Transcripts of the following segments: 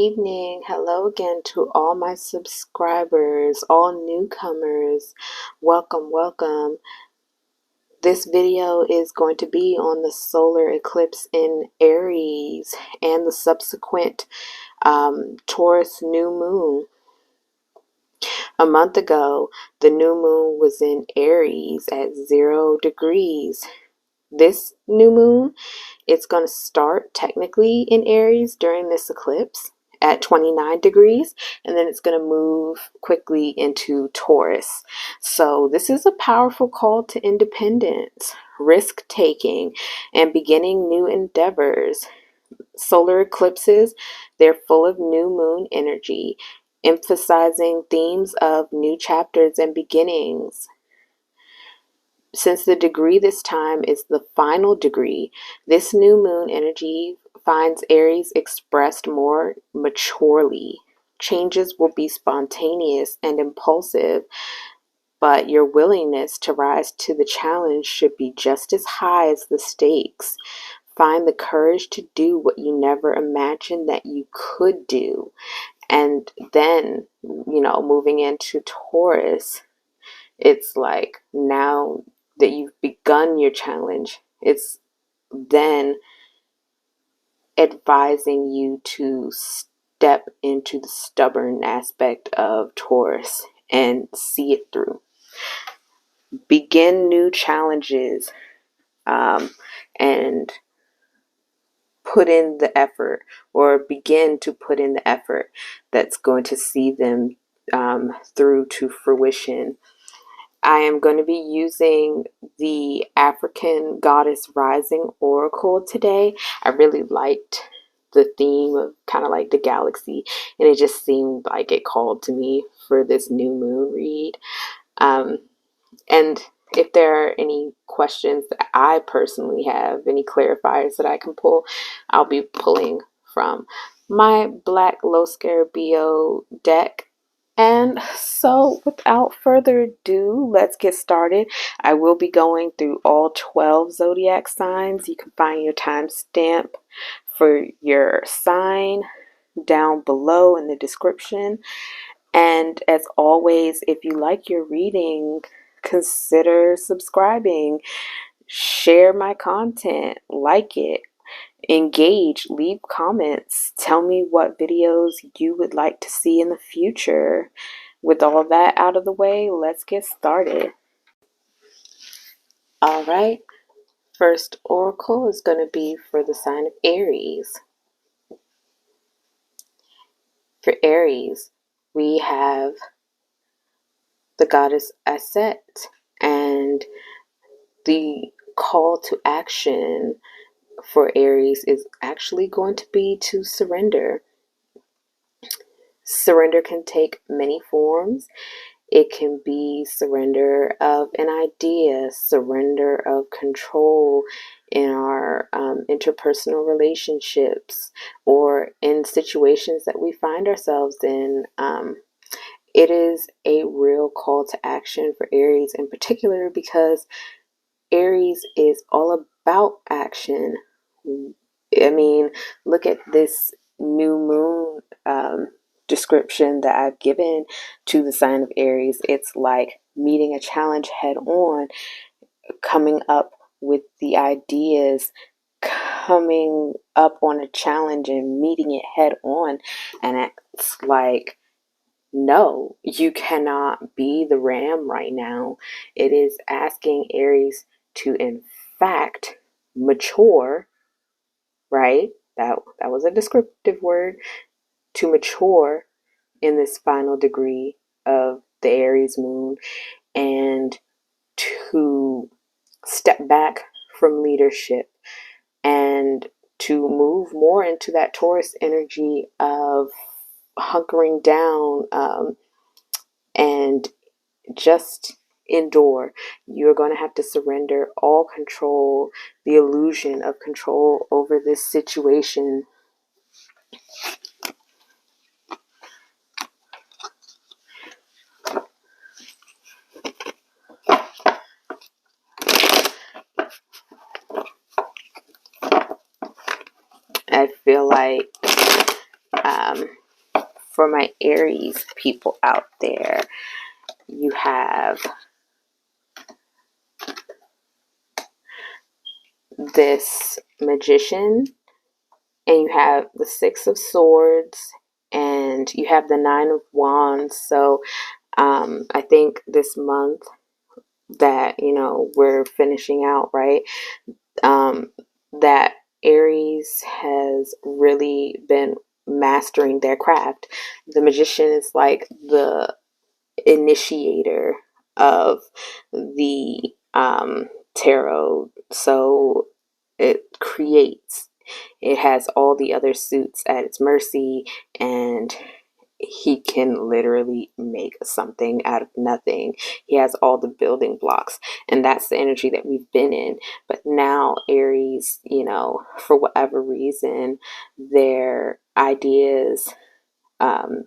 evening. Hello again to all my subscribers, all newcomers. Welcome, welcome. This video is going to be on the solar eclipse in Aries and the subsequent Taurus new moon. A month ago, the new moon was in Aries at 0 degrees. This new moon, it's going to start technically in Aries during this eclipse at 29 degrees, and then it's going to move quickly into Taurus. So this is a powerful call to independence, risk taking, and beginning new endeavors. Solar eclipses, they're full of new moon energy, emphasizing themes of new chapters and beginnings. Since the degree this time is the final degree, this new moon energy finds Aries expressed more maturely. Changes will be spontaneous and impulsive, but your willingness to rise to the challenge should be just as high as the stakes. Find the courage to do what you never imagined that you could do. And then, moving into Taurus, it's like now that you've begun your challenge, it's then advising you to step into the stubborn aspect of Taurus and see it through. Begin new challenges and put in the effort, or begin to put in the effort that's going to see them through to fruition. I am going to be using the African Goddess Rising Oracle today. I really liked the theme of kind of like the galaxy, and it just seemed like it called to me for this new moon read. And if there are any questions that I personally have, any clarifiers that I can pull, I'll be pulling from my Black Low Scarabeo deck. And so without further ado, let's get started. I will be going through all 12 zodiac signs. You can find your timestamp for your sign down below in the description. And as always, if you like your reading, consider subscribing, share my content, like it, engage, leave comments, tell me what videos you would like to see in the future. With all that out of the way, let's get started. All right, first oracle is going to be for the sign of Aries. For Aries, we have the goddess Aset, and the call to action for Aries is actually going to be to surrender. Surrender can take many forms. It can be surrender of an idea, surrender of control in our interpersonal relationships, or in situations that we find ourselves in. It is a real call to action for Aries in particular, because Aries is all about action. I mean, look at this new moon description that I've given to the sign of Aries. It's like meeting a challenge head on, coming up with the ideas, coming up on a challenge and meeting it head on. And it's like, no, you cannot be the ram right now. It is asking Aries to, in fact, mature, right? That was a descriptive word. To mature in this final degree of the Aries moon, and to step back from leadership and to move more into that Taurus energy of hunkering down and just endure. You're going to have to surrender all control, the illusion of control over this situation. I feel like For my Aries people out there, you have this Magician, and you have the Six of Swords, and you have the Nine of Wands. So I think this month that, you know, we're finishing out, right, that Aries has really been mastering their craft. The Magician is like the initiator of the tarot. So it creates, it has all the other suits at its mercy, and he can literally make something out of nothing. He has all the building blocks, and that's the energy that we've been in. But now Aries, you know, for whatever reason, their ideas,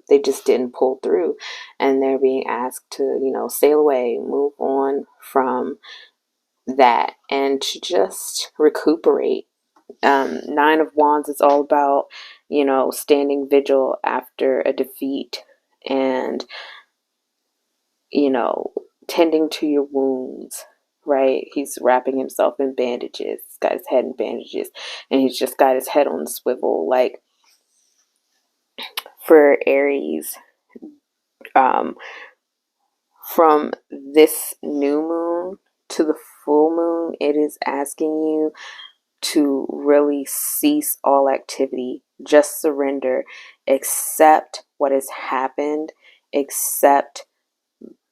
they just didn't pull through, and they're being asked to, you know, sail away, move on from that, and to just recuperate. Nine of Wands is all about, you know, standing vigil after a defeat, and, you know, tending to your wounds, right? He's wrapping himself in bandages. He's got his head in bandages, and he's just got his head on the swivel. Like, for Aries, from this new moon to the full moon, it is asking you to really cease all activity, just surrender, accept what has happened, accept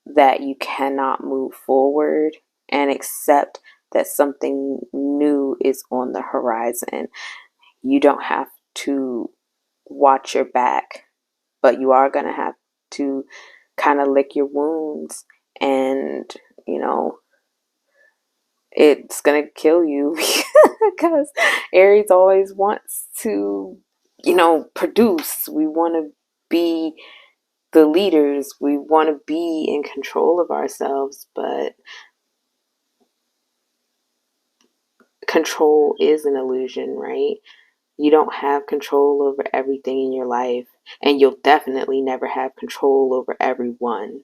that you cannot move forward, and accept that something new is on the horizon. You don't have to watch your back, but you are going to have to kind of lick your wounds, and, you know, it's going to kill you because Aries always wants to, you know, produce. We want to be the leaders. We want to be in control of ourselves, but control is an illusion, right? You don't have control over everything in your life, and you'll definitely never have control over everyone.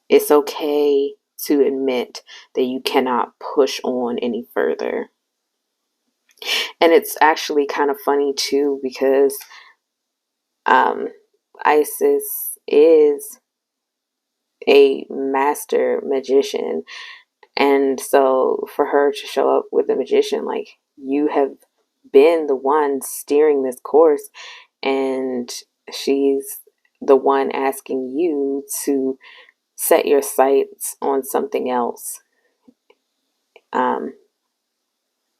It's okay to admit that you cannot push on any further. And it's actually kind of funny too, because Isis is a master magician, and so for her to show up with a magician, like, you have been the one steering this course, and she's the one asking you to set your sights on something else.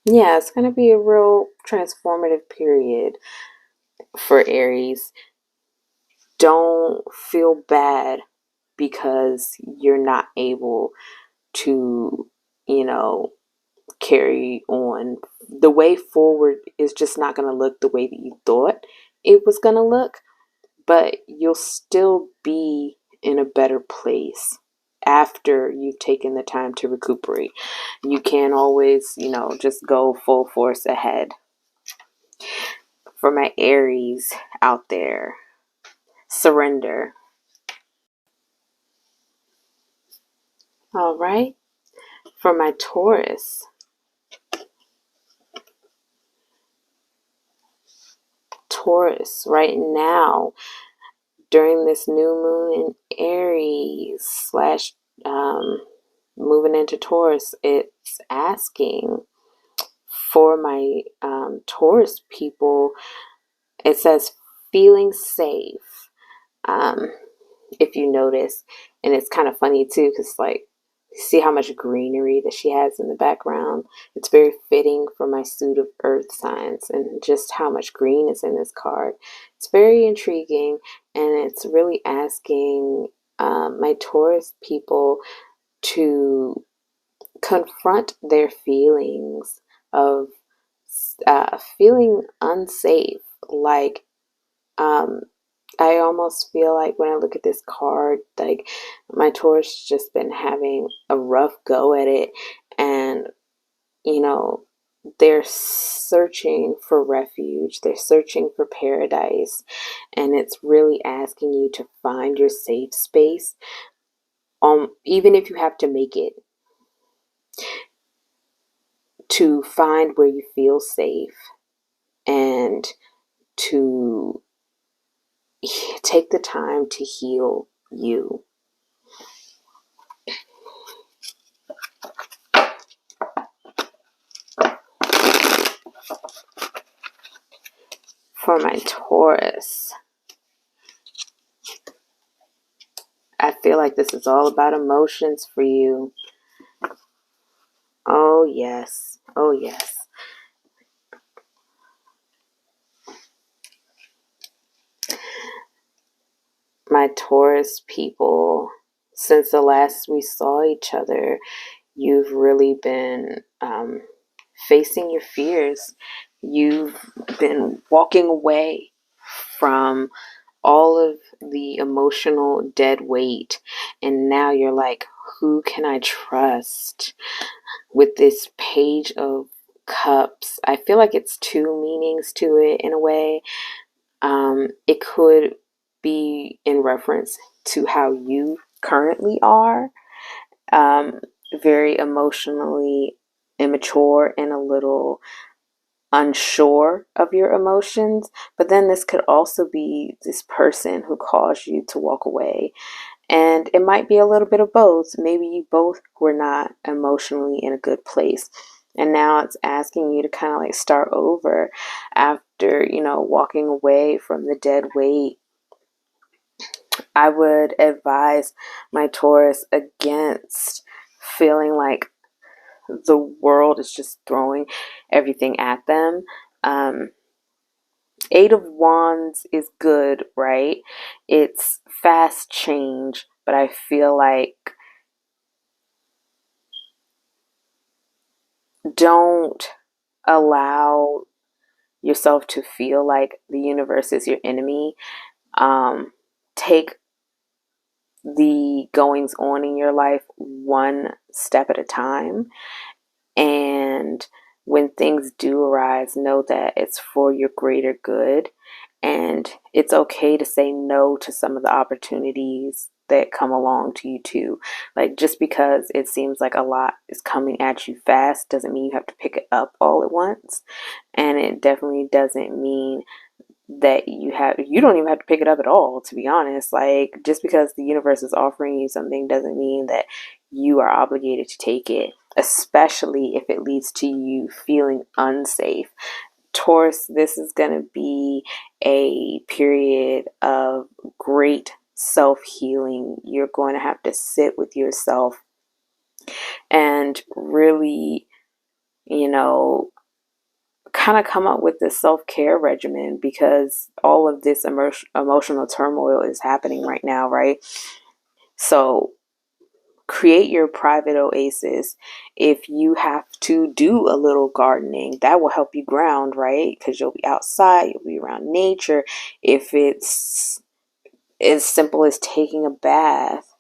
Yeah, it's going to be a real transformative period for Aries. Don't feel bad because you're not able to, you know, carry on. The way forward is just not going to look the way that you thought it was going to look, but you'll still be in a better place after you've taken the time to recuperate. You can't always, you know, just go full force ahead. For my Aries out there, surrender. All right. For my Taurus, right now, during this new moon in Aries slash moving into Taurus, it's asking for my Taurus people. It says feeling safe. If you notice, and it's kind of funny too, because, like, see how much greenery that she has in the background. It's very fitting for my suit of earth signs, and just how much green is in this card. It's very intriguing, and it's really asking my Taurus people to confront their feelings of feeling unsafe. Like, I almost feel like when I look at this card, like, my Taurus just been having a rough go at it, and, you know, they're searching for refuge, they're searching for paradise, and it's really asking you to find your safe space, even if you have to make it, to find where you feel safe and to take the time to heal you. For my Taurus, I feel like this is all about emotions for you. Oh, yes. Oh, yes. My Taurus people, since the last we saw each other, you've really been facing your fears. You've been walking away from all of the emotional dead weight, and now you're like, who can I trust? With this Page of Cups, I feel like it's two meanings to it in a way. It could be in reference to how you currently are, um, very emotionally immature and a little unsure of your emotions. But then this could also be this person who caused you to walk away. And it might be a little bit of both. Maybe you both were not emotionally in a good place. And now it's asking you to kind of like start over after, walking away from the dead weight. I would advise my Taurus against feeling like the world is just throwing everything at them. Eight of Wands is good, right? It's fast change, but I feel like don't allow yourself to feel like the universe is your enemy. Take the goings on in your life one step at a time. And when things do arise, know that it's for your greater good. And it's okay to say no to some of the opportunities that come along to you too. Like, just because it seems like a lot is coming at you fast doesn't mean you have to pick it up all at once. And it definitely doesn't mean that you don't even have to pick it up at all, to be honest. Like, just because the universe is offering you something doesn't mean that you are obligated to take it, especially if it leads to you feeling unsafe. Taurus, this is going to be a period of great self-healing. You're going to have to sit with yourself and really, kind of come up with this self-care regimen, because all of this emotional turmoil is happening right now, right? So create your private oasis. If you have to do a little gardening, that will help you ground, right? Because you'll be outside, you'll be around nature. If it's as simple as taking a bath,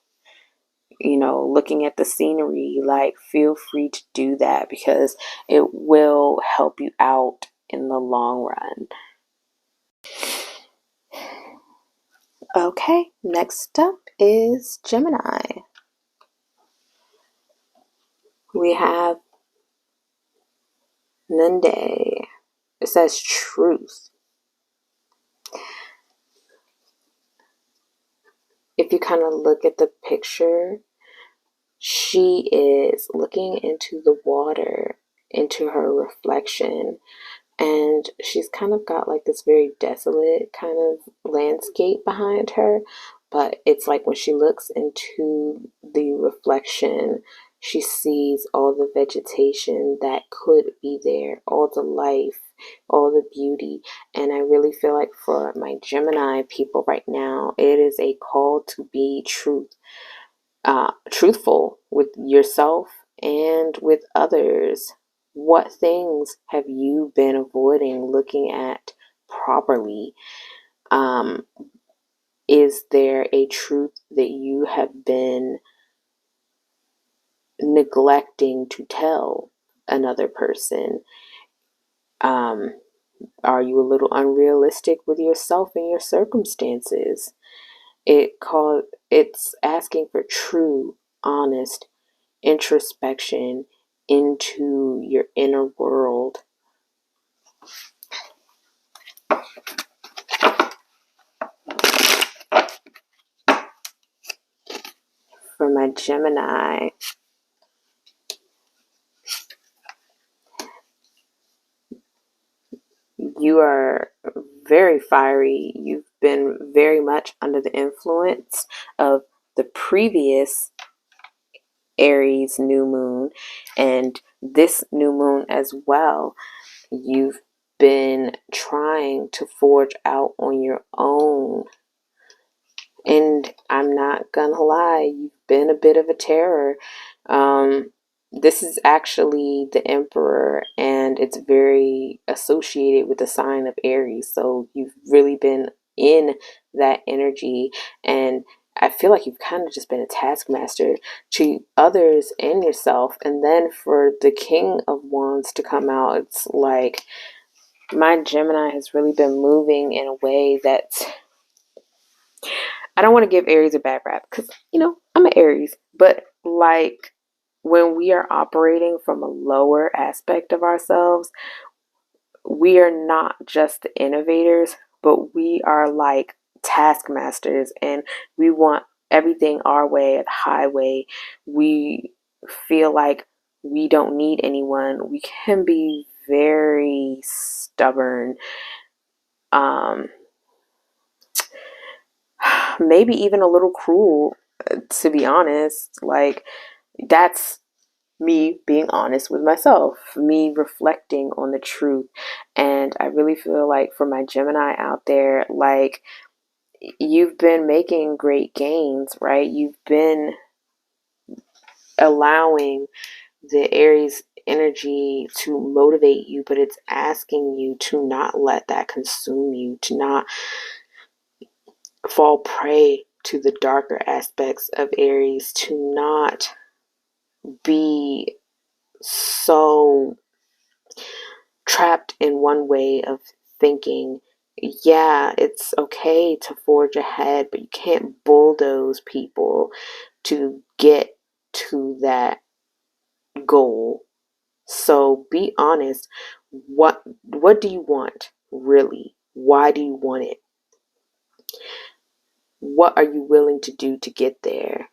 looking at the scenery, like, feel free to do that, because it will help you out in the long run. Okay, next up is Gemini. We have Nunde. It says truth. If you kind of look at the picture, she is looking into the water, into her reflection, and she's kind of got like this very desolate kind of landscape behind her. But it's like when she looks into the reflection, she sees all the vegetation that could be there, all the life, all the beauty. And I really feel like for my Gemini people right now, it is a call to be truthful with yourself and with others. What things have you been avoiding looking at properly? Is there a truth that you have been neglecting to tell another person? Are you a little unrealistic with yourself and your circumstances? It's asking for true, honest introspection into your inner world. For my Gemini, you are very fiery. You've been very much under the influence of the previous Aries new moon and this new moon as well. You've been trying to forge out on your own. And I'm not gonna lie, you've been a bit of a terror. This is actually the Emperor, and it's very associated with the sign of Aries. So you've really been in that energy, and I feel like you've kind of just been a taskmaster to others and yourself. And then for the King of Wands to come out, it's like my Gemini has really been moving in a way that's, I don't want to give Aries a bad rap because, I'm an Aries, but like when we are operating from a lower aspect of ourselves, we are not just the innovators, but we are like taskmasters, and we want everything our way, the highway. We feel like we don't need anyone. We can be very stubborn. Maybe even a little cruel, to be honest. Like, that's me being honest with myself, me reflecting on the truth. And I really feel like for my Gemini out there, like, you've been making great gains, right? You've been allowing the Aries energy to motivate you, but it's asking you to not let that consume you, to not fall prey to the darker aspects of Aries, to not be so trapped in one way of thinking. Yeah, it's okay to forge ahead, but you can't bulldoze people to get to that goal. So be honest. What do you want, really? Why do you want it? What are you willing to do to get there?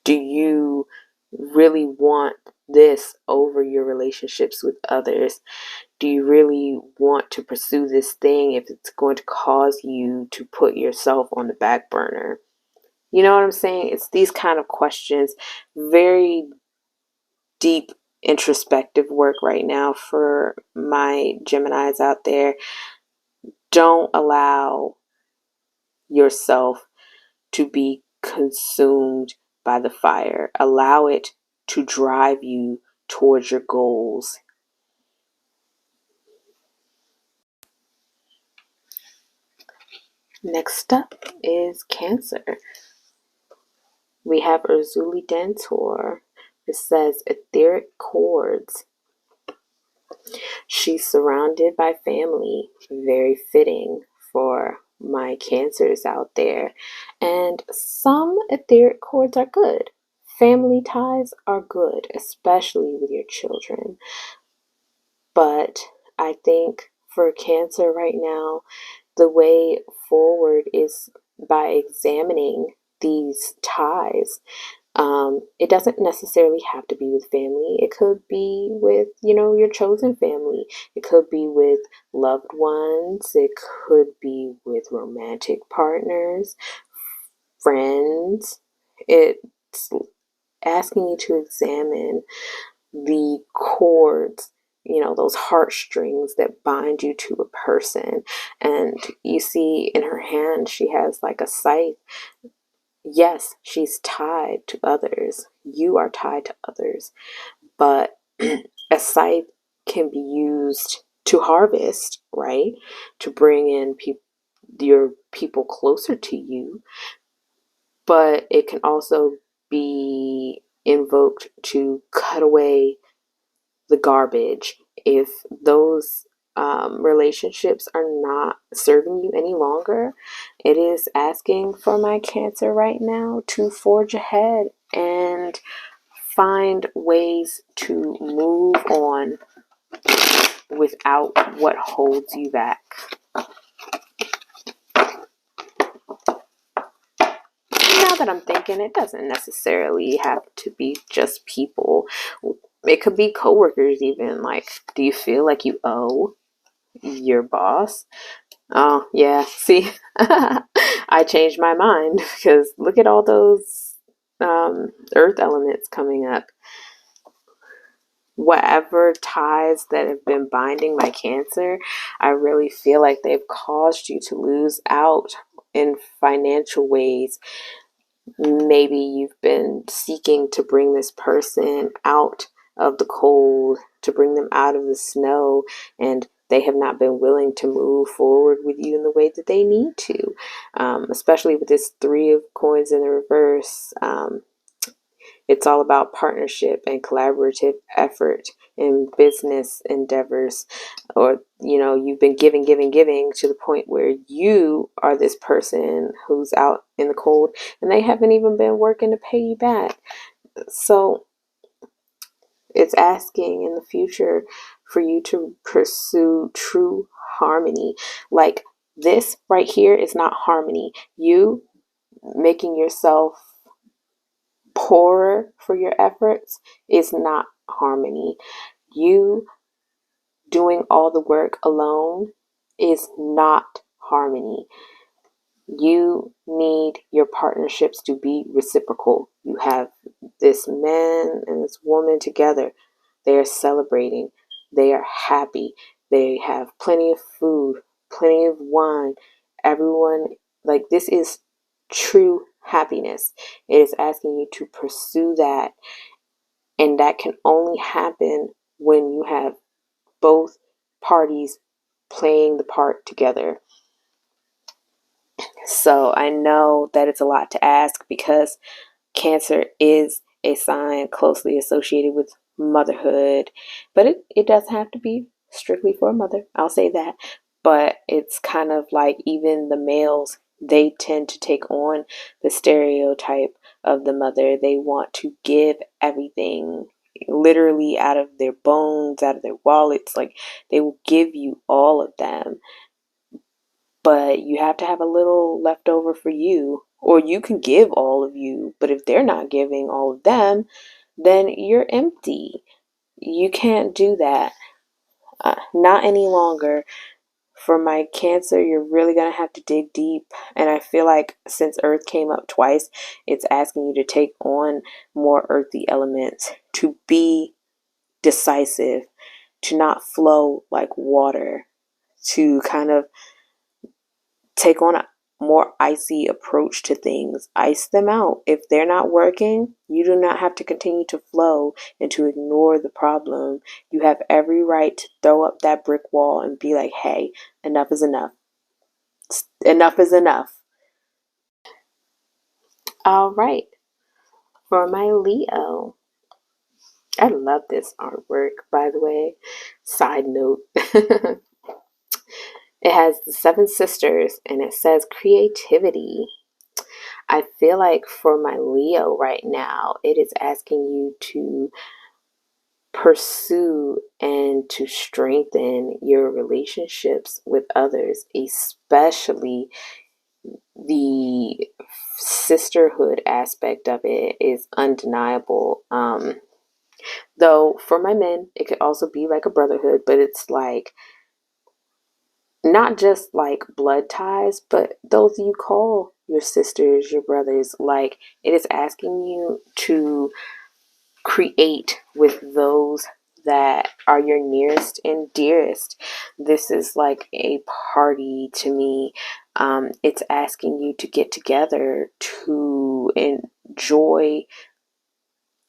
Do you really want this over your relationships with others? Do you really want to pursue this thing if it's going to cause you to put yourself on the back burner? You know what I'm saying? It's these kind of questions. Very deep introspective work right now for my Geminis out there. Don't allow yourself to be consumed by the fire. Allow it to drive you towards your goals. Next up is Cancer. We have Urzuli Dentor. It says etheric chords. She's surrounded by family. Very fitting for my Cancers out there. And some etheric chords are good. Family ties are good, especially with your children. But I think for Cancer right now, the way forward is by examining these ties. It doesn't necessarily have to be with family. It could be with, your chosen family. It could be with loved ones. It could be with romantic partners, friends. It's asking you to examine the chords, those heartstrings that bind you to a person. And you see in her hand, she has like a scythe. Yes, she's tied to others. You are tied to others. But a scythe can be used to harvest, right? To bring in your people closer to you. But it can also be invoked to cut away the garbage if those relationships are not serving you any longer, it is asking for my Cancer right now to forge ahead and find ways to move on without what holds you back. Now that I'm thinking, it doesn't necessarily have to be just people. It could be coworkers even. Like, do you feel like you owe your boss? Oh, yeah. See, I changed my mind because look at all those earth elements coming up. Whatever ties that have been binding my Cancer, I really feel like they've caused you to lose out in financial ways. Maybe you've been seeking to bring this person out of the cold, to bring them out of the snow, and they have not been willing to move forward with you in the way that they need to. Especially with this Three of Coins in the reverse. It's all about partnership and collaborative effort in business endeavors. Or, you've been giving to the point where you are this person who's out in the cold and they haven't even been working to pay you back. So it's asking in the future for you to pursue true harmony. Like, this right here is not harmony. You making yourself poorer for your efforts is not harmony. You doing all the work alone is not harmony. You need your partnerships to be reciprocal. You have this man and this woman together. They are celebrating. They are happy. They have plenty of food, plenty of wine. Everyone, like, this is true happiness. It is asking you to pursue that. And that can only happen when you have both parties playing the part together. So I know that it's a lot to ask because Cancer is a sign closely associated with motherhood, but it doesn't have to be strictly for a mother. I'll say that. But it's kind of like even the males, they tend to take on the stereotype of the mother. They want to give everything, literally out of their bones, out of their wallets. Like, they will give you all of them. But you have to have a little left over for you, or you can give all of you, but if they're not giving all of them, then you're empty. You can't do that. Not any longer. For my Cancer, you're really going to have to dig deep. And I feel like since Earth came up twice, it's asking you to take on more earthy elements, to be decisive, to not flow like water, to kind of take on a more icy approach to things. Ice them out. If they're not working, you do not have to continue to flow and to ignore the problem. You have every right to throw up that brick wall and be like, hey, enough is enough. Enough is enough. All right. For my Leo, I love this artwork, by the way. Side note. It has the Seven Sisters and it says creativity. I feel like for my Leo right now, it is asking you to pursue and to strengthen your relationships with others, especially the sisterhood aspect of it is undeniable. Though for my men, it could also be like a brotherhood, but it's like not just like blood ties, but those you call your sisters, your brothers. Like, it is asking you to create with those that are your nearest and dearest. This is like a party to me. It's asking you to get together to enjoy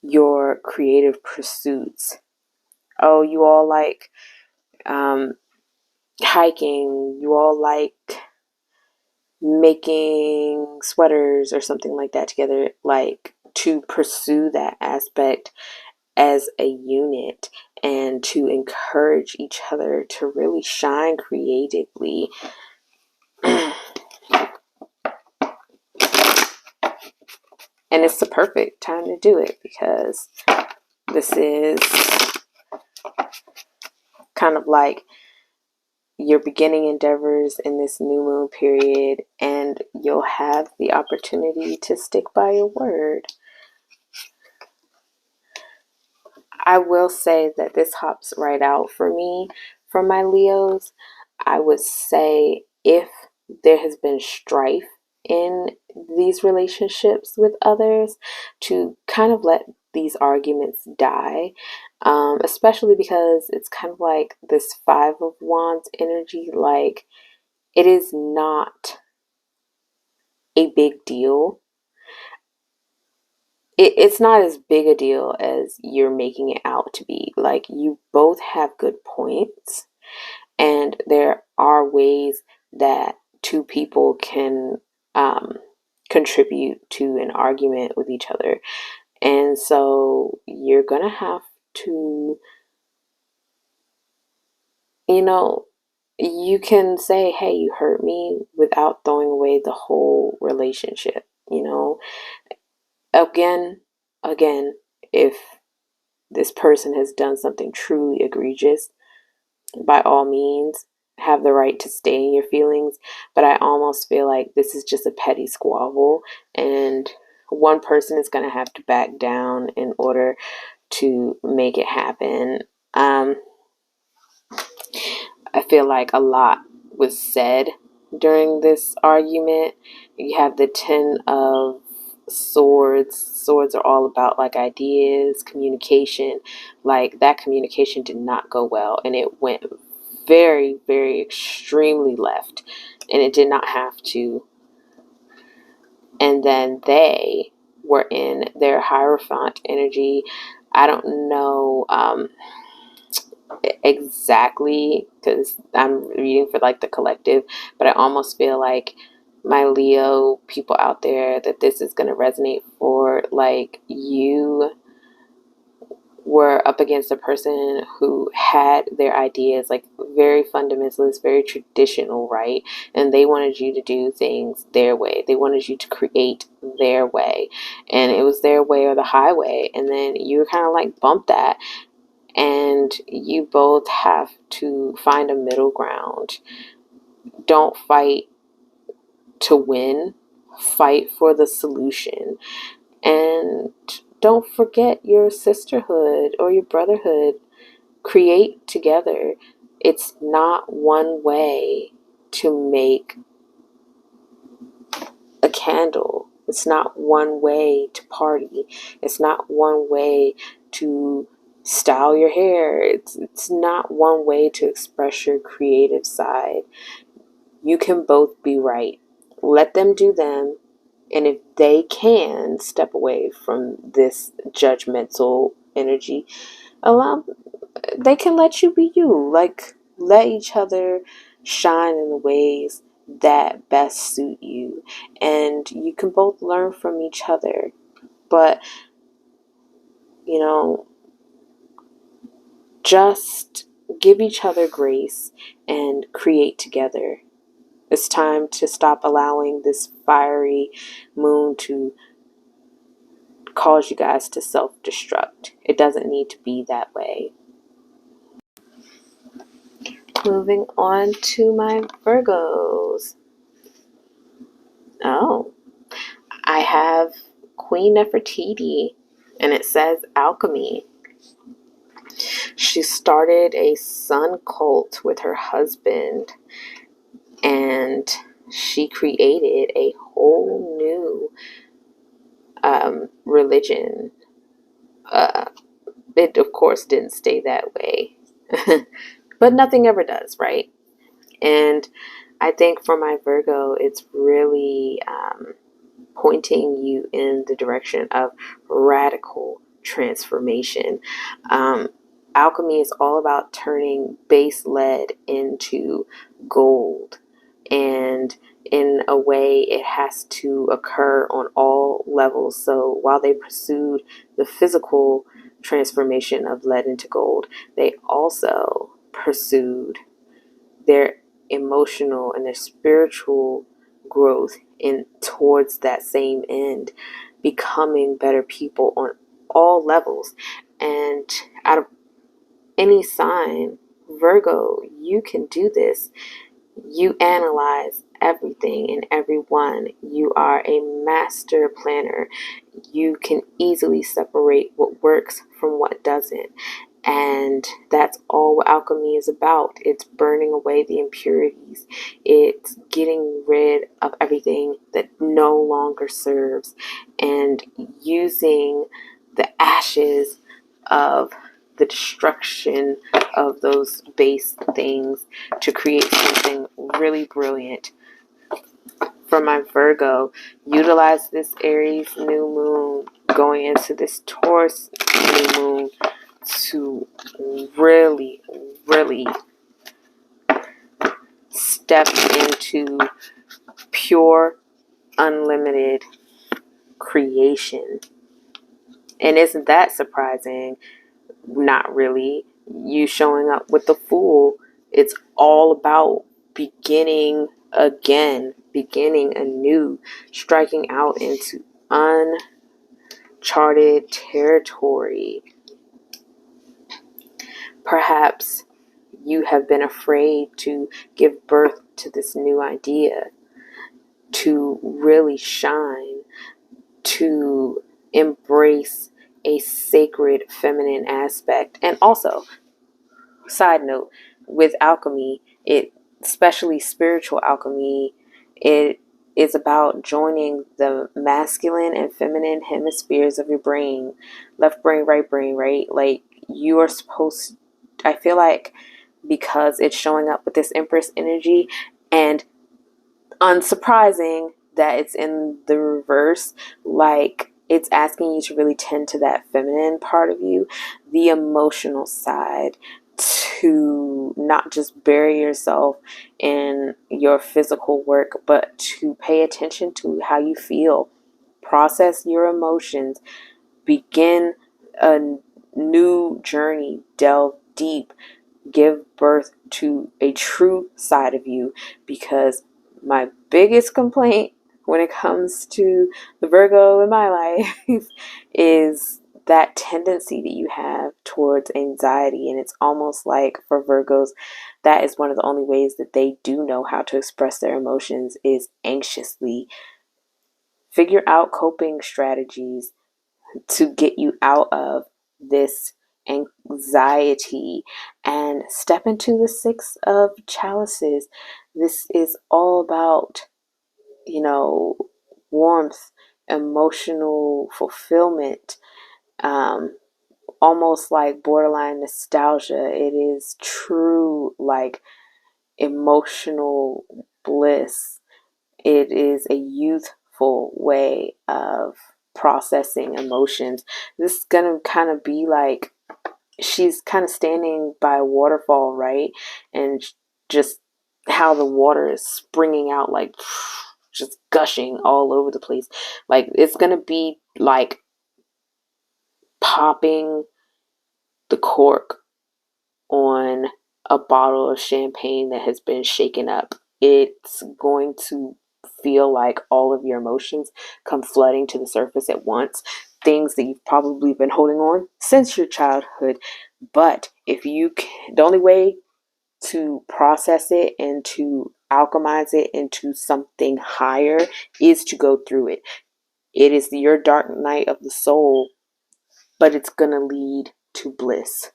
your creative pursuits. Oh, you all like hiking, you all like making sweaters or something like that together, like to pursue that aspect as a unit and to encourage each other to really shine creatively. And it's the perfect time to do it, because this is kind of like your beginning endeavors in this new moon period, and you'll have the opportunity to stick by your word. I will say that this hops right out for me from my Leos. I would say if there has been strife in these relationships with others, to kind of let these arguments die, especially because it's kind of like this Five of Wands energy. Like, it is not a big deal. It's not as big a deal as you're making it out to be. Like, you both have good points, and there are ways that two people can contribute to an argument with each other. And so you're gonna have to, you can say, hey, you hurt me, without throwing away the whole relationship. Again, if this person has done something truly egregious, by all means, have the right to stay in your feelings. But I almost feel like this is just a petty squabble, and one person is going to have to back down in order to make it happen. I feel like a lot was said during this argument. You have the 10 of Swords. Swords are all about like ideas, communication. Like, that communication did not go well, and it went very, very extremely left, and it did not have to. And then they were in their Hierophant energy. I don't know exactly, because I'm reading for like the collective, but I almost feel like, my Leo people out there, that this is going to resonate for. Like, you were up against a person who had their ideas like very fundamentalist, very traditional, right? And they wanted you to do things their way. They wanted you to create their way, and it was their way or the highway. And then you kind of like bumped that, and you both have to find a middle ground. Don't fight to win, fight for the solution. And don't forget your sisterhood or your brotherhood. Create together. It's not one way to make a candle. It's not one way to party. It's not one way to style your hair. It's not one way to express your creative side. You can both be right. Let them do them. And if they can step away from this judgmental energy, they can let you be you. Like, let each other shine in the ways that best suit you. And you can both learn from each other. But, just give each other grace and create together. It's time to stop allowing this fiery moon to cause you guys to self-destruct. It doesn't need to be that way. Moving on to my Virgos. Oh, I have Queen Nefertiti, and it says alchemy. She started a sun cult with her husband, and she created a whole new religion. It, of course, didn't stay that way. But nothing ever does, right? And I think for my Virgo, it's really pointing you in the direction of radical transformation. Alchemy is all about turning base lead into gold. And in a way, it has to occur on all levels. So while they pursued the physical transformation of lead into gold, they also pursued their emotional and their spiritual growth in towards that same end, becoming better people on all levels. And out of any sign, Virgo, you can do this. You analyze everything and everyone. You are a master planner. You can easily separate what works from what doesn't. And that's all what alchemy is about. It's burning away the impurities. It's getting rid of everything that no longer serves and using the ashes of the destruction of those base things to create something really brilliant. For my Virgo, utilize this Aries new moon going into this Taurus new moon to really, really step into pure, unlimited creation. And isn't that surprising? Not really. You showing up with the Fool, it's all about beginning again, beginning anew, striking out into uncharted territory. Perhaps you have been afraid to give birth to this new idea, to really shine, to embrace a sacred feminine aspect. And also, side note, with alchemy, especially spiritual alchemy, it is about joining the masculine and feminine hemispheres of your brain, left brain, right? Like, you are supposed, I feel like, because it's showing up with this Empress energy, and unsurprising that it's in the reverse, like it's asking you to really tend to that feminine part of you, the emotional side, to not just bury yourself in your physical work, but to pay attention to how you feel, process your emotions, begin a new journey, delve deep, give birth to a true side of you. Because my biggest complaint when it comes to the Virgo in my life is that tendency that you have towards anxiety. And it's almost like for Virgos, that is one of the only ways that they do know how to express their emotions, is anxiously. Figure out coping strategies to get you out of this anxiety and step into the Six of Chalices. This is all about, warmth, emotional fulfillment, almost like borderline nostalgia. It is true, like, emotional bliss. It is a youthful way of processing emotions. This is gonna kind of be like she's kind of standing by a waterfall, right? And just how the water is springing out, like just gushing all over the place. Like, it's gonna be like popping the cork on a bottle of champagne that has been shaken up. It's going to feel like all of your emotions come flooding to the surface at once. Things that you've probably been holding on since your childhood. But if you can, the only way to process it and to alchemize it into something higher is to go through it. It is your dark night of the soul, but it's going to lead to bliss.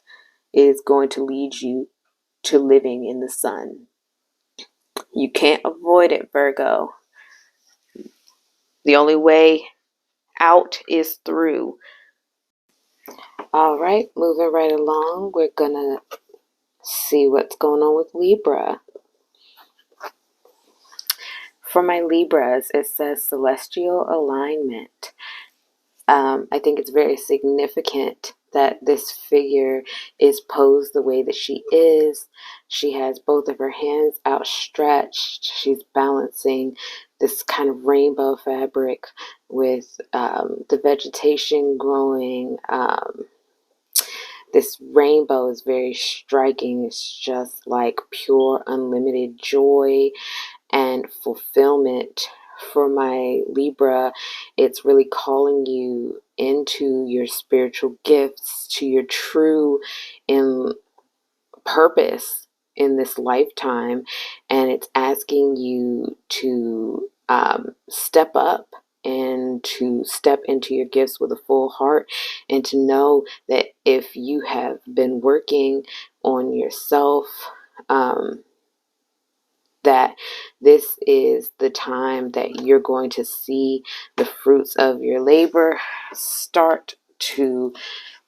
It is going to lead you to living in the sun. You can't avoid it, Virgo. The only way out is through. All right, moving right along, we're gonna see what's going on with Libra. For my Libras, it says celestial alignment. I think it's very significant that this figure is posed the way that she is. She has both of her hands outstretched. She's balancing this kind of rainbow fabric with the vegetation growing This rainbow is very striking. It's just like pure, unlimited joy and fulfillment. For my Libra, it's really calling you into your spiritual gifts, to your true and purpose in this lifetime, and it's asking you to step up and to step into your gifts with a full heart, and to know that if you have been working on yourself, that this is the time that you're going to see the fruits of your labor start to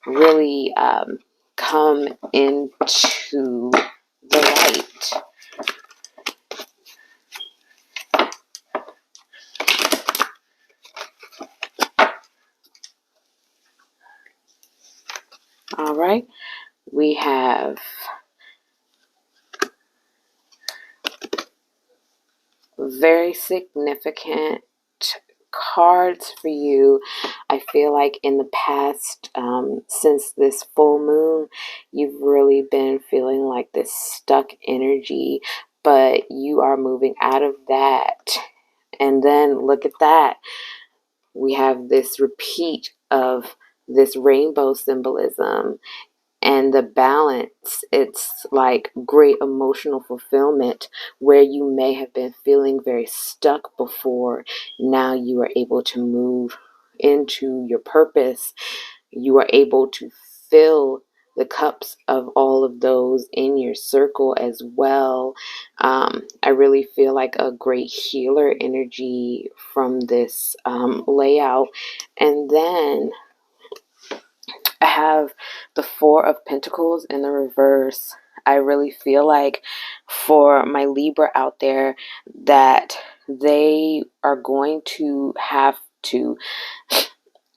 really come into the light. All right, we have very significant cards for you. I feel like in the past, since this full moon, you've really been feeling like this stuck energy, but you are moving out of that. And then look at that. We have this repeat of this rainbow symbolism and the balance. It's like great emotional fulfillment where you may have been feeling very stuck before. Now you are able to move into your purpose. You are able to fill the cups of all of those in your circle as well. I really feel like a great healer energy from this layout. And then I have the Four of Pentacles in the reverse. I really feel like for my Libra out there that they are going to have to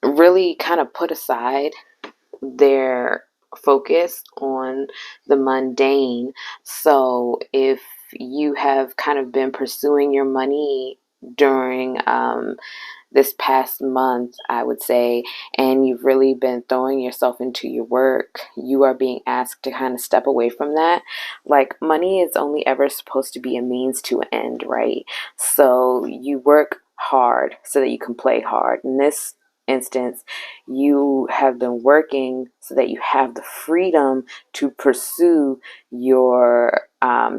really kind of put aside their focus on the mundane. So if you have kind of been pursuing your money during this past month, I would say, and you've really been throwing yourself into your work, you are being asked to kind of step away from that. Like, money is only ever supposed to be a means to an end, right? So you work hard so that you can play hard. In this instance, you have been working so that you have the freedom to pursue your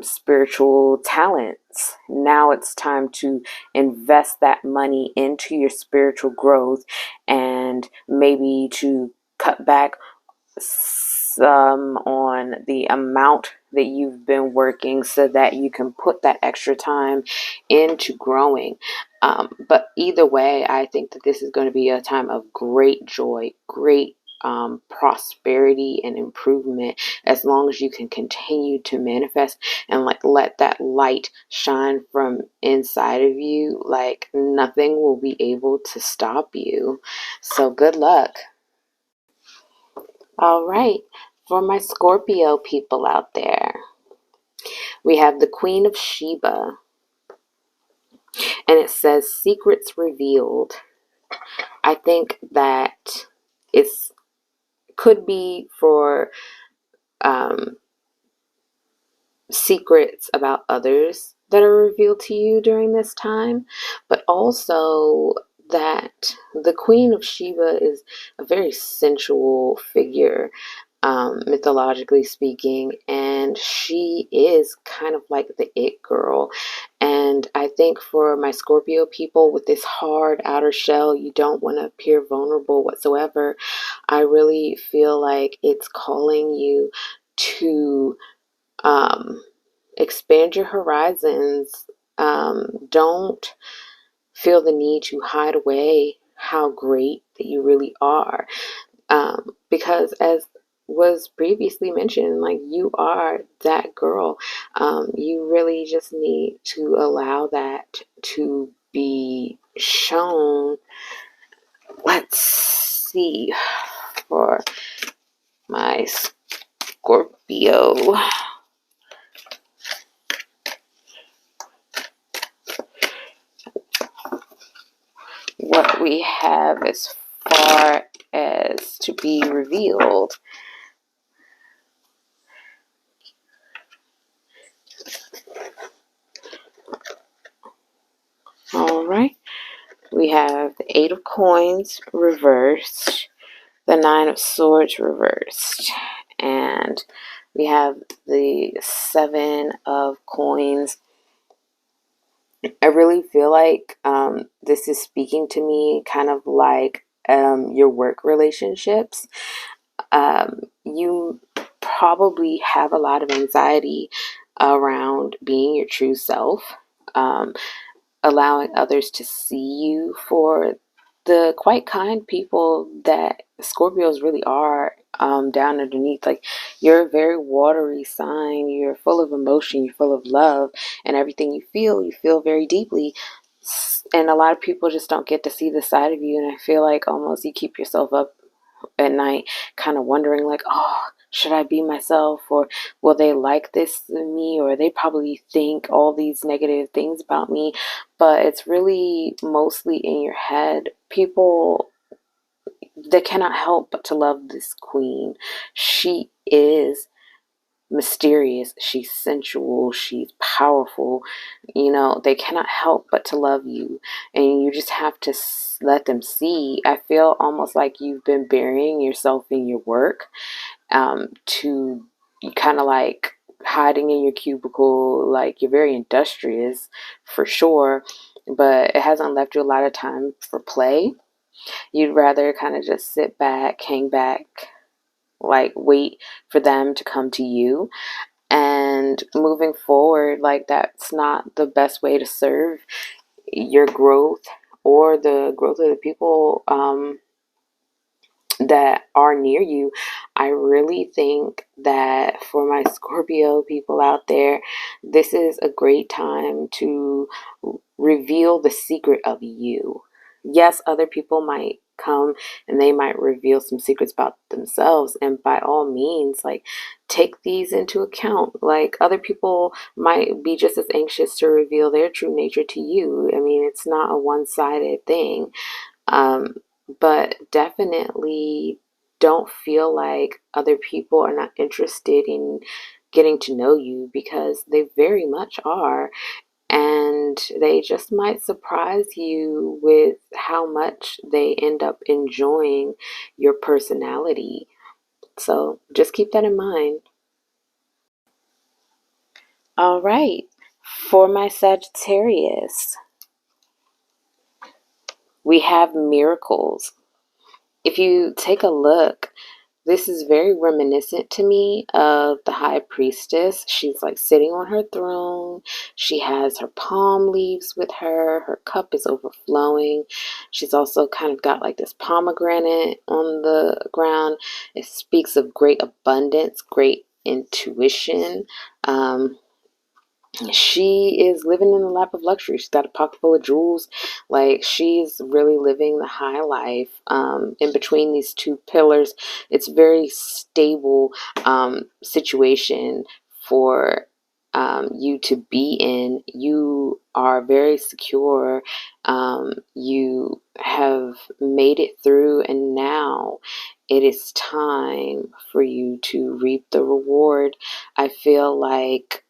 spiritual talents. Now it's time to invest that money into your spiritual growth, and maybe to cut back some on the amount that you've been working so that you can put that extra time into growing. But either way, I think that this is going to be a time of great joy, great prosperity and improvement, as long as you can continue to manifest and like let that light shine from inside of you. Like, nothing will be able to stop you. So good luck. All right, for my Scorpio people out there, we have the Queen of Sheba, and it says secrets revealed. I think that it's could be for secrets about others that are revealed to you during this time, but also that the Queen of Sheba is a very sensual figure, mythologically speaking, and she is kind of like the it girl. And I think for my Scorpio people, with this hard outer shell, you don't want to appear vulnerable whatsoever. I really feel like it's calling you to expand your horizons. Don't feel the need to hide away how great that you really are. Because as was previously mentioned, like, you are that girl. You really just need to allow that to be shown. Let's see, for my Scorpio, what we have as far as to be revealed. All right. We have the Eight of Coins reversed, the Nine of Swords reversed, and we have the Seven of Coins. I really feel like this is speaking to me kind of like your work relationships. You probably have a lot of anxiety around being your true self, allowing others to see you for the quite kind people that Scorpios really are, down underneath. Like, you're a very watery sign. You're full of emotion. You're full of love, and everything you feel very deeply. And a lot of people just don't get to see the side of you. And I feel like almost you keep yourself up at night kind of wondering, like, oh, should I be myself, or will they like this in me, or they probably think all these negative things about me. But it's really mostly in your head. People, they cannot help but to love this queen. She is mysterious, she's sensual, she's powerful. They cannot help but to love you, and you just have to let them see. I feel almost like you've been burying yourself in your work, to kind of like hiding in your cubicle. Like, you're very industrious for sure, but it hasn't left you a lot of time for play. You'd rather kind of just sit back, hang back, like wait for them to come to you. And moving forward, like, that's not the best way to serve your growth or the growth of the people that are near you. I really think that for my Scorpio people out there, this is a great time to reveal the secret of you. Yes, other people might come and they might reveal some secrets about themselves, and by all means, like, take these into account. Like, other people might be just as anxious to reveal their true nature to you. I mean, it's not a one-sided thing. But definitely don't feel like other people are not interested in getting to know you, because they very much are. And they just might surprise you with how much they end up enjoying your personality. So just keep that in mind. All right. For my Sagittarius, we have miracles. If you take a look, this is very reminiscent to me of the High Priestess. She's like sitting on her throne. She has her palm leaves with her. Her cup is overflowing. She's also kind of got like this pomegranate on the ground. It speaks of great abundance, great intuition. She is living in the lap of luxury. She's got a pocket full of jewels. Like, she's really living the high life. In between these two pillars, it's very stable situation for you to be in. You are very secure. You have made it through, and now it is time for you to reap the reward. I feel like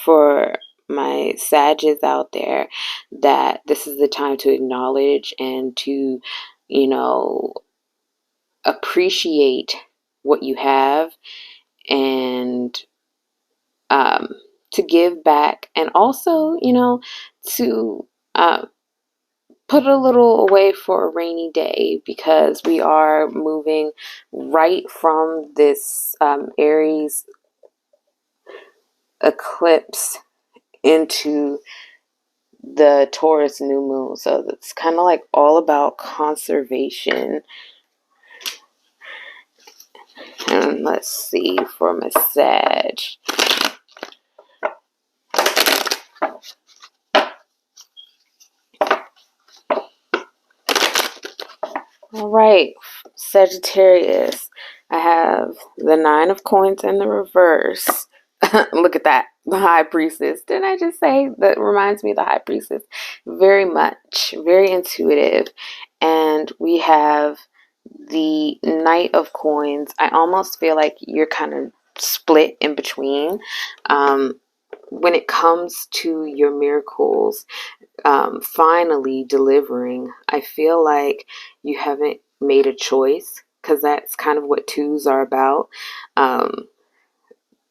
for my Sages out there, that this is the time to acknowledge and to, you know, appreciate what you have, and to give back, and also, to put a little away for a rainy day, because we are moving right from this Aries eclipse into the Taurus new moon. So it's kind of like all about conservation. And let's see, for my Sag. All right, Sagittarius. I have the Nine of Coins in the reverse. Look at that. The High Priestess. Didn't I just say that reminds me of the High Priestess? Very much. Very intuitive. And we have the Knight of Coins. I almost feel like you're kind of split in between. when it comes to your miracles, finally delivering, I feel like you haven't made a choice, because that's kind of what twos are about.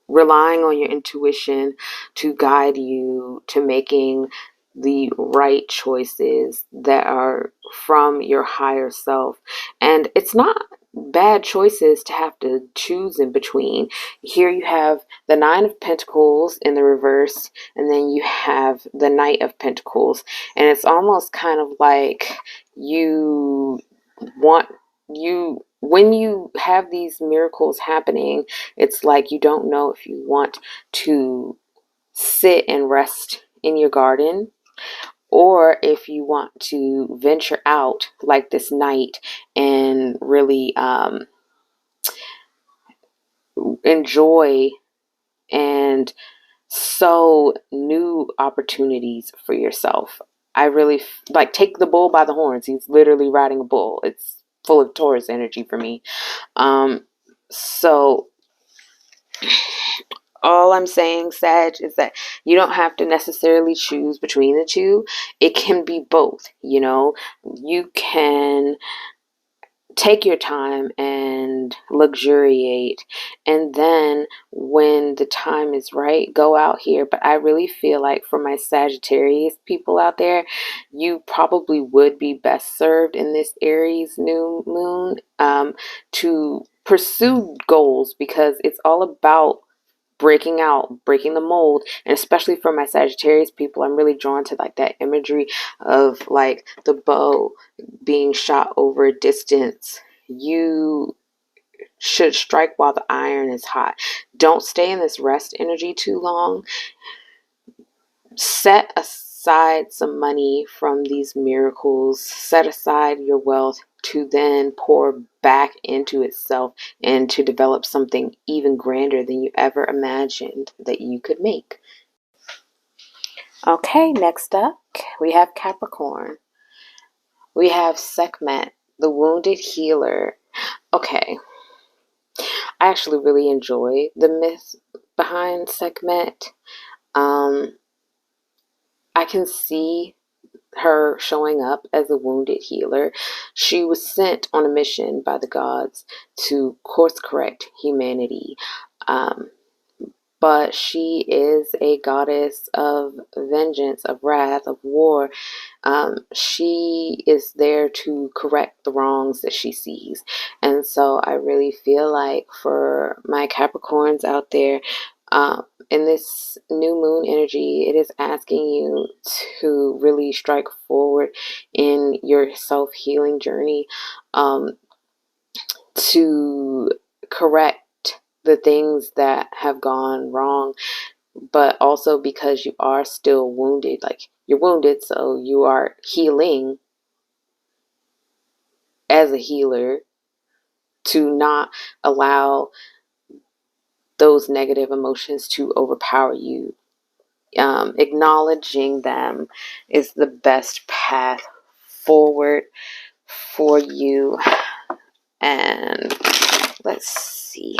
Relying on your intuition to guide you to making the right choices that are from your higher self. And it's not bad choices to have to choose in between. Here you have the Nine of Pentacles in the reverse, and then you have the Knight of Pentacles. And it's almost kind of like you want you when you have these miracles happening, it's like you don't know if you want to sit and rest in your garden, or if you want to venture out like this night and really enjoy and sow new opportunities for yourself. I really like take the bull by the horns. He's literally riding a bull. It's full of Taurus energy for me. So all I'm saying, Sag, is that you don't have to necessarily choose between the two. It can be both, you know. You can take your time and luxuriate, and then when the time is right, go out here. But I really feel like for my Sagittarius people out there, you probably would be best served in this Aries new moon to pursue goals, because it's all about breaking out, breaking the mold. And especially for my Sagittarius people, I'm really drawn to like that imagery of like the bow being shot over a distance. You should strike while the iron is hot. Don't stay in this rest energy too long. Set aside some money from these miracles. Set aside your wealth to then pour back into itself and to develop something even grander than you ever imagined that you could make. Okay, next up, we have Capricorn. We have Sekhmet, the wounded healer. Okay, I actually really enjoy the myth behind Sekhmet. I can see her showing up as a wounded healer. She was sent on a mission by the gods to course correct humanity. But she is a goddess of vengeance, of wrath, of war. She is there to correct the wrongs that she sees. And so I really feel like for my Capricorns out there, in this new moon energy, it is asking you to really strike forward in your self-healing journey, to correct the things that have gone wrong, but also because you are still wounded. Like, you're wounded, so you are healing as a healer to not allow those negative emotions to overpower you. Acknowledging them is the best path forward for you. And let's see,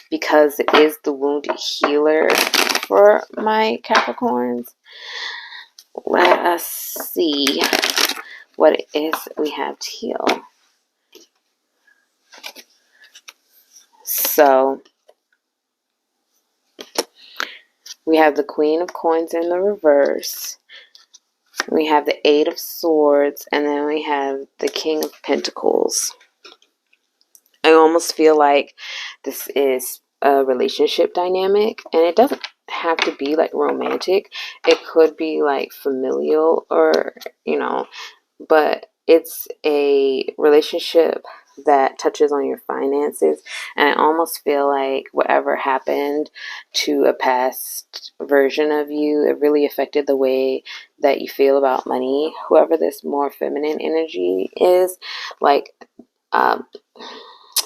because it is the wounded healer for my Capricorns, let us see what it is we have to heal. So we have the Queen of Coins in the reverse. We have the Eight of Swords, and then we have the King of Pentacles. I almost feel like this is a relationship dynamic, and it doesn't have to be like romantic. It could be like familial, or, you know, but it's a relationship that touches on your finances. And I almost feel like whatever happened to a past version of you, it really affected the way that you feel about money. Whoever this more feminine energy is, like,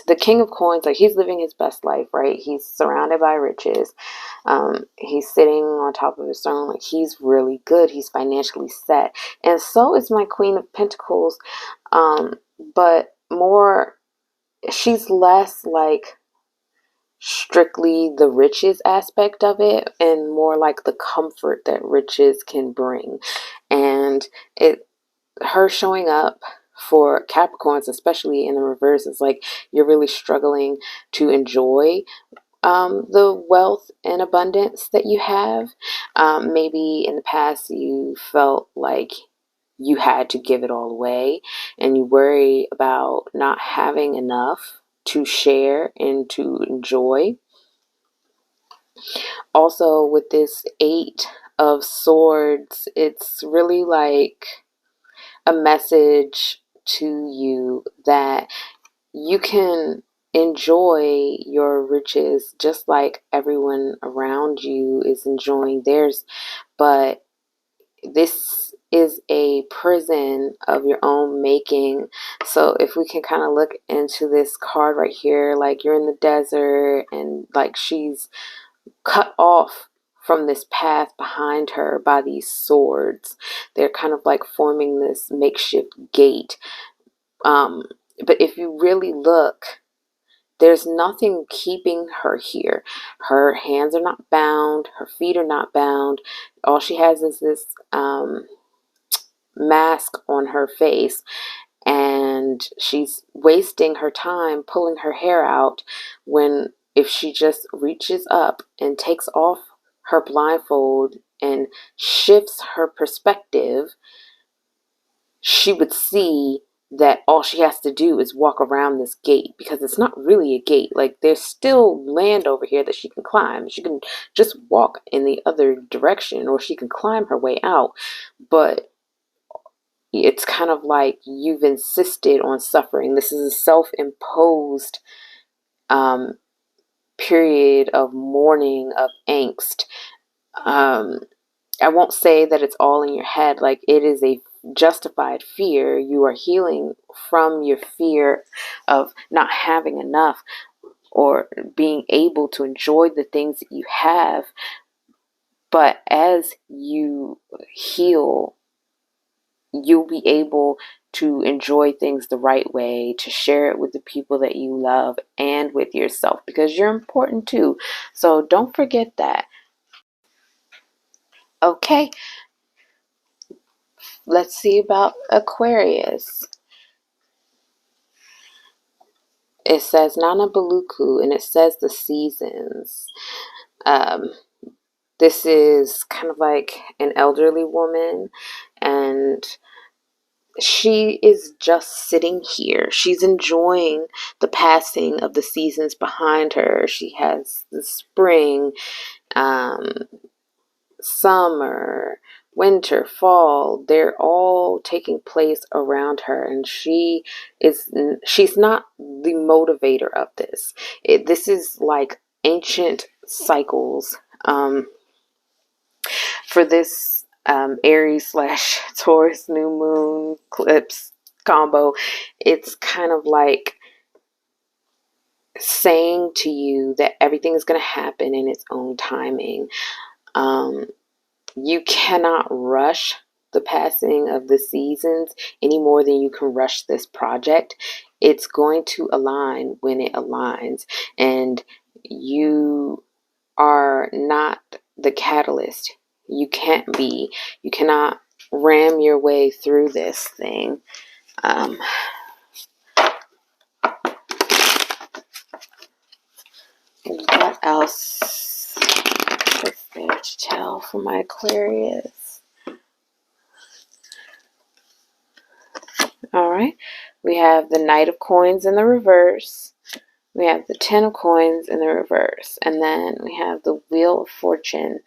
the King of Coins, like, he's living his best life, right? He's surrounded by riches. He's sitting on top of his throne. Like, he's really good. He's financially set. And so is my Queen of Pentacles. But more, she's less like strictly the riches aspect of it, and more like the comfort that riches can bring. And her showing up for Capricorns, especially in the reverse, is like you're really struggling to enjoy the wealth and abundance that you have. Maybe in the past you felt like you had to give it all away, and you worry about not having enough to share and to enjoy. Also, with this Eight of Swords, it's really like a message to you that you can enjoy your riches just like everyone around you is enjoying theirs, but this is a prison of your own making. So if we can kind of look into this card right here, like you're in the desert and like she's cut off from this path behind her by these swords. They're kind of like forming this makeshift gate. But if you really look, there's nothing keeping her here. Her hands are not bound. Her feet are not bound. All she has is this mask on her face. And she's wasting her time pulling her hair out when if she just reaches up and takes off her blindfold and shifts her perspective, she would see that all she has to do is walk around this gate, because it's not really a gate. Like, there's still land over here that she can climb. She can just walk in the other direction, or she can climb her way out. But it's kind of like you've insisted on suffering. This is a self-imposed period of mourning, of angst. I won't say that it's all in your head. Like, it is a justified fear. You are healing from your fear of not having enough or being able to enjoy the things that you have. But as you heal, you'll be able to enjoy things the right way, to share it with the people that you love and with yourself, because you're important too. So don't forget that. Okay, let's see about Aquarius. It says Nana Baluku, and it says the seasons. This is kind of like an elderly woman, and she is just sitting here. She's enjoying the passing of the seasons behind her. She has the spring, summer, winter, fall. They're all taking place around her, and she's not the motivator of this. This is like ancient cycles. For this Aries slash Taurus new moon eclipse combo, it's kind of like saying to you that everything is going to happen in its own timing. You cannot rush the passing of the seasons any more than you can rush this project. It's going to align when it aligns, and you are not the catalyst. You can't be. You cannot ram your way through this thing. What else is there to tell for my Aquarius? All right. We have the Knight of Coins in the reverse. We have the Ten of Coins in the reverse. And then we have the Wheel of Fortune.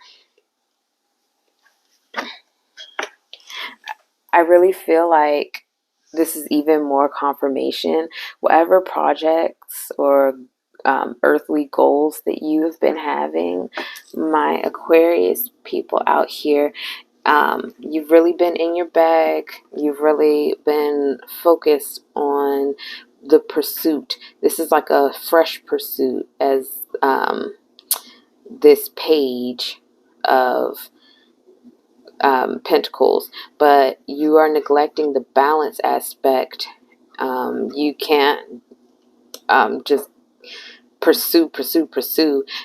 I really feel like this is even more confirmation. Whatever projects or earthly goals that you have been having, my Aquarius people out here, you've really been in your bag. You've really been focused on the pursuit. This is like a fresh pursuit, as this page of Pentacles, but you are neglecting the balance aspect. You can't just pursue.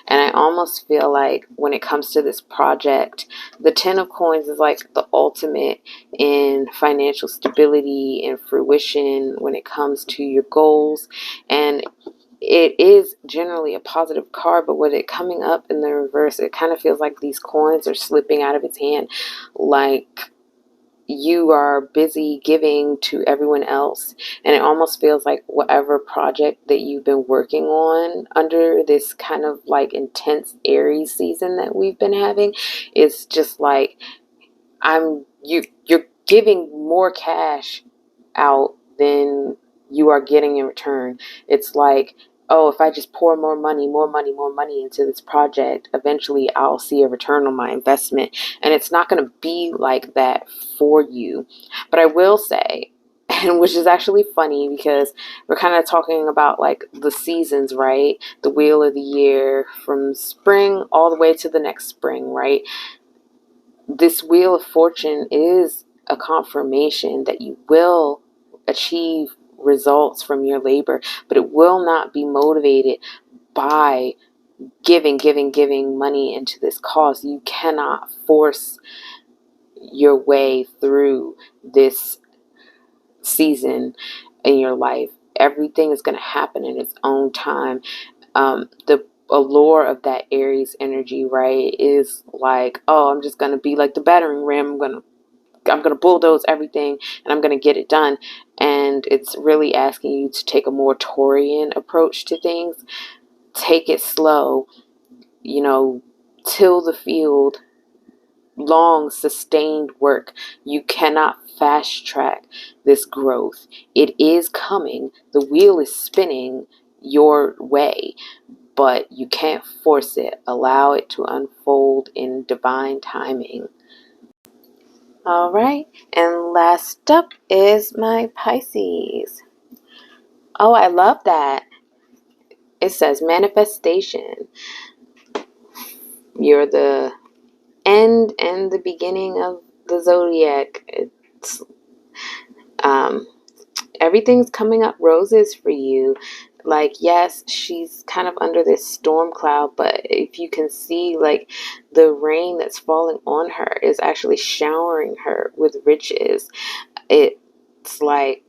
And I almost feel like when it comes to this project, the Ten of Coins is like the ultimate in financial stability and fruition when it comes to your goals. And it is generally a positive card, but with it coming up in the reverse, it kind of feels like these coins are slipping out of its hand. Like you are busy giving to everyone else, and it almost feels like whatever project that you've been working on under this kind of like intense Aries season that we've been having is just like you're giving more cash out than you are getting in return. It's like, oh, if I just pour more money into this project, eventually I'll see a return on my investment. And it's not going to be like that for you. But I will say, and which is actually funny because we're kind of talking about like the seasons, right? The wheel of the year from spring all the way to the next spring, right? This wheel of fortune is a confirmation that you will achieve results from your labor, but it will not be motivated by giving money into this cause. You cannot force your way through this season in your life. Everything is going to happen in its own time. The allure of that Aries energy, right, is like, oh, I'm just going to be like the battering ram. I'm going to bulldoze everything and I'm going to get it done. And it's really asking you to take a more Taurian approach to things. Take it slow, till the field, long sustained work. You cannot fast track this growth. It is coming. The wheel is spinning your way, but you can't force it. Allow it to unfold in divine timing. All right, and last up is my Pisces. Oh, I love that. It says manifestation. You're the end and the beginning of the zodiac. It's everything's coming up roses for you. Like, yes, she's kind of under this storm cloud, but if you can see, like, the rain that's falling on her is actually showering her with riches. It's like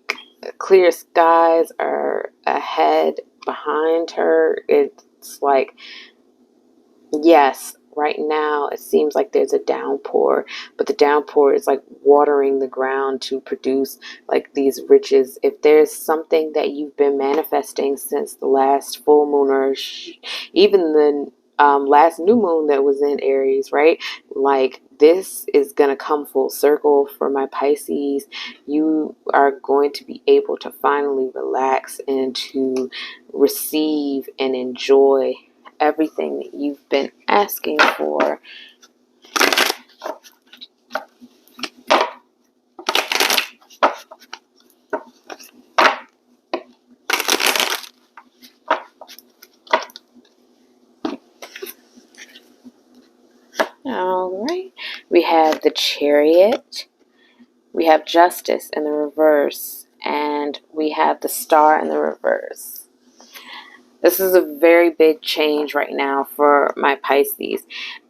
clear skies are ahead, behind her. It's like, yes, right now it seems like there's a downpour, but the downpour is like watering the ground to produce like these riches. If there's something that you've been manifesting since the last full moon, or even the last new moon that was in Aries, right? Like, this is going to come full circle for my Pisces. You are going to be able to finally relax and to receive and enjoy everything that you've been asking for. All right. We have the Chariot. We have Justice in the reverse. And we have the Star in the reverse. This is a very big change right now for my Pisces.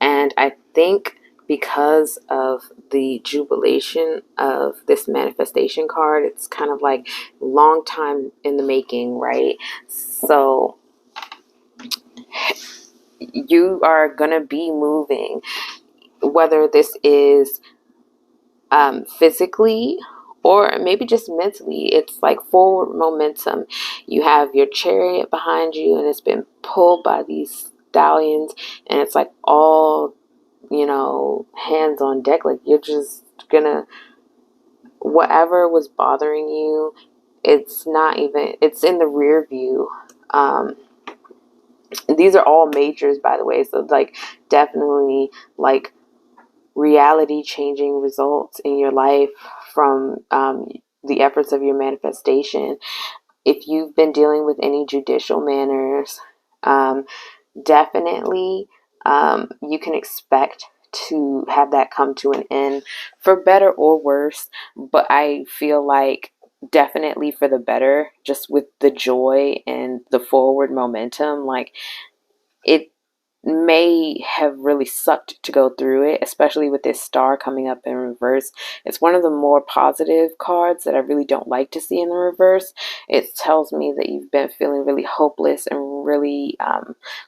And I think because of the jubilation of this manifestation card, it's kind of like long time in the making, right? So you are going to be moving, whether this is physically or maybe just mentally. It's like forward momentum. You have your Chariot behind you and it's been pulled by these stallions, and it's like all, hands on deck. Like, you're just gonna, whatever was bothering you, it's in the rear view. These are all majors, by the way, so like definitely like reality changing results in your life from the efforts of your manifestation. If you've been dealing with any judicial matters, definitely you can expect to have that come to an end, for better or worse. But I feel like definitely for the better, just with the joy and the forward momentum. Like, it may have really sucked to go through it, especially with this star coming up in reverse. It's one of the more positive cards that I really don't like to see in the reverse. It tells me that you've been feeling really hopeless and really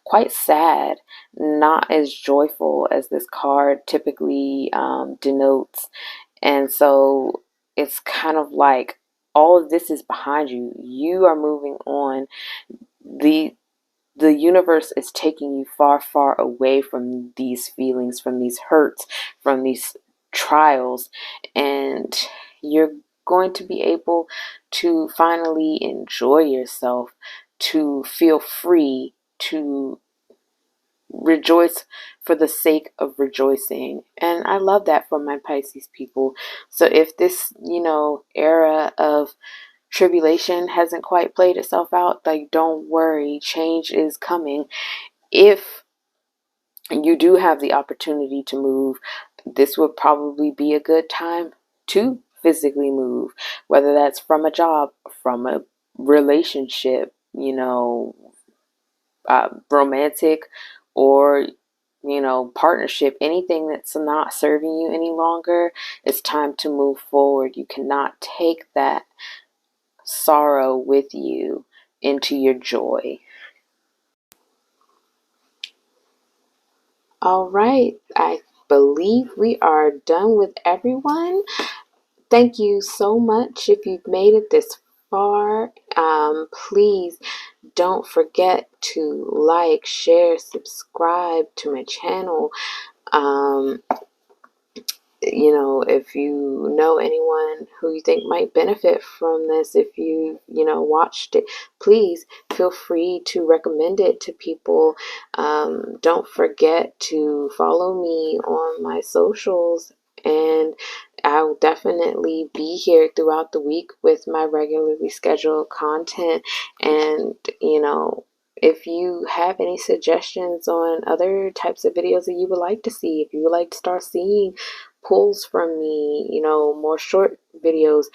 quite sad, not as joyful as this card typically denotes. And so it's kind of like all of this is behind you. You are moving on. The universe is taking you far, far away from these feelings, from these hurts, from these trials, and you're going to be able to finally enjoy yourself, to feel free, to rejoice for the sake of rejoicing. And I love that for my Pisces people. So if this, era of tribulation hasn't quite played itself out, like, don't worry, change is coming. If you do have the opportunity to move, this would probably be a good time to physically move, whether that's from a job, from a relationship, romantic, or partnership, anything that's not serving you any longer. It's time to move forward. You cannot take that sorrow with you into your joy. All right, I believe we are done with everyone. Thank you so much if you've made it this far. Please don't forget to like, share, subscribe to my channel. Um, if you know anyone who you think might benefit from this, if watched it, please feel free to recommend it to people. Don't forget to follow me on my socials, and I'll definitely be here throughout the week with my regularly scheduled content. And if you have any suggestions on other types of videos that you would like to see, if you would like to start seeing pulls from me, more short videos,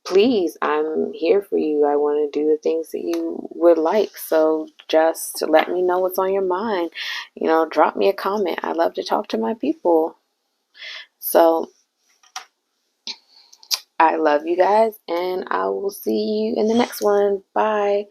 please, I'm here for you. I want to do the things that you would like. So just let me know what's on your mind. Drop me a comment. I love to talk to my people. So I love you guys, and I will see you in the next one. Bye.